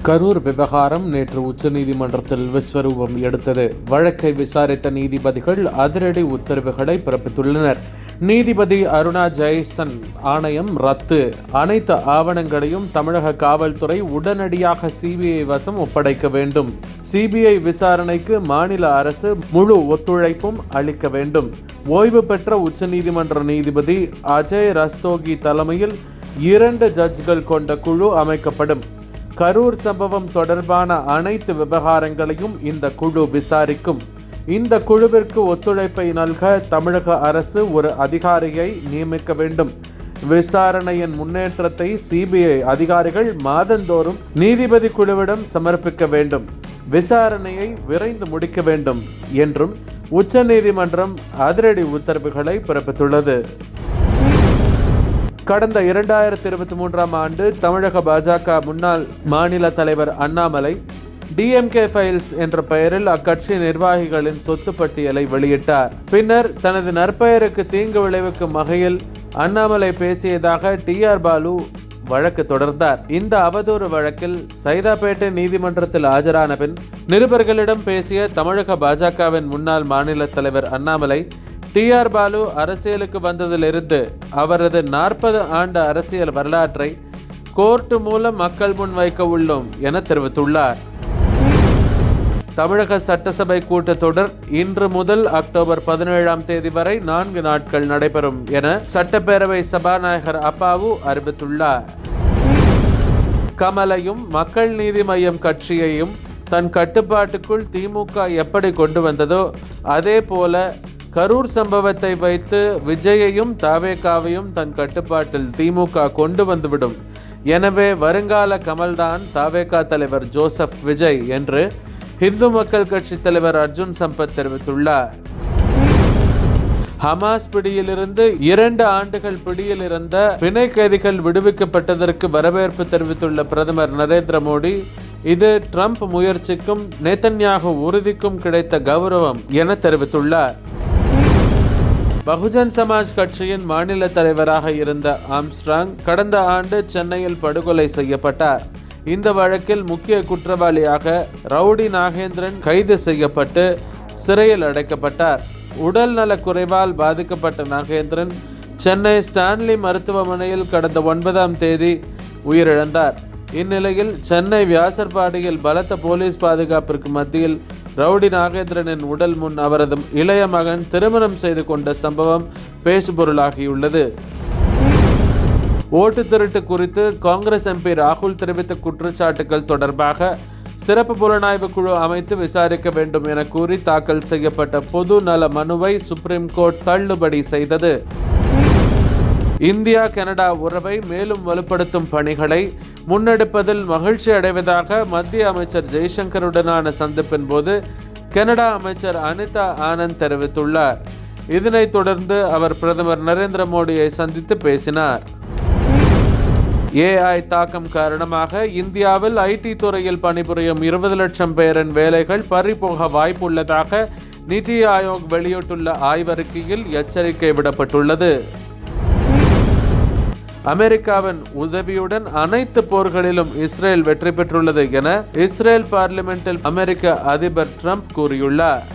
கரூர் விவகாரம் நேற்று உச்சநீதிமன்றத்தில் விஸ்வரூபம் எடுத்தது. வழக்கை விசாரித்த நீதிபதிகள் அதிரடி உத்தரவுகளை பிறப்பித்துள்ளனர். நீதிபதி அருணா ஜெயசன் ஆணையம் ரத்து. அனைத்து ஆவணங்களையும் தமிழக காவல்துறை உடனடியாக சிபிஐ வசம் ஒப்படைக்க வேண்டும். சிபிஐ விசாரணைக்கு மாநில அரசு முழு ஒத்துழைப்பும் அளிக்க வேண்டும். ஓய்வு பெற்ற உச்சநீதிமன்ற நீதிபதி அஜய் ரஸ்தோகி தலைமையில் 2 ஜட்ஜ்கள் கொண்ட குழு அமைக்கப்படும். கரூர் சம்பவம் தொடர்பான அனைத்து விவகாரங்களையும் இந்த குழு விசாரிக்கும். இந்த குழுவிற்கு ஒத்துழைப்பை நல்க தமிழக அரசு ஒரு அதிகாரியை நியமிக்க வேண்டும். விசாரணையின் முன்னேற்றத்தை சிபிஐ அதிகாரிகள் மாதந்தோறும் நீதிபதி குழுவிடம் சமர்ப்பிக்க வேண்டும். விசாரணையை விரைந்து முடிக்க வேண்டும் என்றும் உச்சநீதிமன்றம் அதிரடி உத்தரவுகளை பிறப்பித்துள்ளது. கடந்த 2023ஆம் ஆண்டு தமிழக பாஜக முன்னாள் மாநில தலைவர் அண்ணாமலை டிஎம்கே ஃபைல்ஸ் என்ற பெயரில் அக்கட்சி நிர்வாகிகளின் சொத்து பட்டியலை வெளியிட்டார். பின்னர் தனது நற்பெயருக்கு தீங்கு விளைவிக்கும் வகையில் அண்ணாமலை பேசியதாக டிஆர் பாலு வழக்கு தொடர்ந்தார். இந்த அவதூறு வழக்கில் சைதாப்பேட்டை நீதிமன்றத்தில் ஆஜரான பின் நிருபர்களிடம் பேசிய தமிழக பாஜகவின் முன்னாள் மாநில தலைவர் அண்ணாமலை, டிஆர் பாலு அரசியலுக்கு வந்ததிலிருந்து அவரது 40 ஆண்டு அரசியல் வரலாற்றை கோர்ட்டு மூலம் மக்கள் முன் வைக்க உள்ளோம் என தெரிவித்துள்ளார். தமிழக சட்டசபை கூட்டத்தொடர் இன்று முதல் அக்டோபர் 17ஆம் தேதி வரை 4 நாட்கள் நடைபெறும் என சட்டப்பேரவை சபாநாயகர் அப்பாவு அறிவித்துள்ளார். கமலையும் மக்கள் நீதி மய்யம் கட்சியையும் தன் கட்டுப்பாட்டுக்குள் திமுக எப்படி கொண்டு வந்ததோ அதே போல கரூர் சம்பவத்தை வைத்து விஜயையும் தாவேகாவையும் தன் கட்டுப்பாட்டில் திமுக கொண்டு வந்துவிடும். எனவே வருங்கால கமல்தான் தாவேகா தலைவர் ஜோசப் விஜய் என்று இந்து மக்கள் கட்சி தலைவர் அர்ஜுன் சம்பத் தெரிவித்துள்ளார். ஹமாஸ் பிடியிலிருந்து 2 ஆண்டுகள் பிடியில் இருந்த பிணை கைதிகள் விடுவிக்கப்பட்டதற்கு வரவேற்பு தெரிவித்துள்ள பிரதமர் நரேந்திர மோடி, இது ட்ரம்ப் முயற்சிக்கும் நேதன்யாகு உறுதிக்கும் கிடைத்த கௌரவம் என தெரிவித்துள்ளார். பகுஜன் சமாஜ் கட்சியின் மாநில தலைவராக இருந்த ஆம்ஸ்ட்ராங் கடந்த ஆண்டு சென்னையில் படுகொலை செய்யப்பட்டார். இந்த வழக்கில் முக்கிய குற்றவாளியாக ரவுடி நாகேந்திரன் கைது செய்யப்பட்டு சிறையில் அடைக்கப்பட்டார். உடல் நல குறைவால் பாதிக்கப்பட்ட நாகேந்திரன் சென்னை ஸ்டான்லி மருத்துவமனையில் கடந்த 9ஆம் தேதி உயிரிழந்தார். இந்நிலையில் சென்னை வியாசர்பாடியில் பலத்த போலீஸ் பாதுகாப்பிற்கு மத்தியில் ரவுடி நாகேந்திரனின் உடல் முன் அவரது இளைய மகன் திருமணம் செய்து கொண்ட சம்பவம் பேசுபொருளாகியுள்ளது. ஓட்டு திருட்டு குறித்து காங்கிரஸ் எம்பி ராகுல் தெரிவித்த குற்றச்சாட்டுகள் தொடர்பாக சிறப்பு புலனாய்வு குழு அமைத்து விசாரிக்க வேண்டும் என கூறி தாக்கல் செய்யப்பட்ட பொது நல மனுவை சுப்ரீம் கோர்ட் தள்ளுபடி செய்தது. இந்தியா கனடா உறவை மேலும் வலுப்படுத்தும் பணிகளை முன்னெடுப்பதில் மகிழ்ச்சி அடைவதாக மத்திய அமைச்சர் ஜெய்சங்கருடனான சந்திப்பின் போது கனடா அமைச்சர் அனிதா ஆனந்த் தெரிவித்துள்ளார். இதனைத் தொடர்ந்து அவர் பிரதமர் நரேந்திர மோடியை சந்தித்து பேசினார். AI தாக்கம் காரணமாக இந்தியாவில் ஐடி துறையில் பணிபுரியும் 20 லட்சம் பேரின் வேலைகள் பறிபோக வாய்ப்புள்ளதாக நிதி ஆயோக் வெளியிட்டுள்ள ஆய்வறிக்கையில் எச்சரிக்கை விடப்பட்டுள்ளது. அமெரிக்காவின் உதவியுடன் அனைத்து போர்களிலும் இஸ்ரேல் வெற்றி பெற்றுள்ளது என இஸ்ரேல் பார்லிமெண்டில் அமெரிக்க அதிபர் ட்ரம்ப் கூறியுள்ளார்.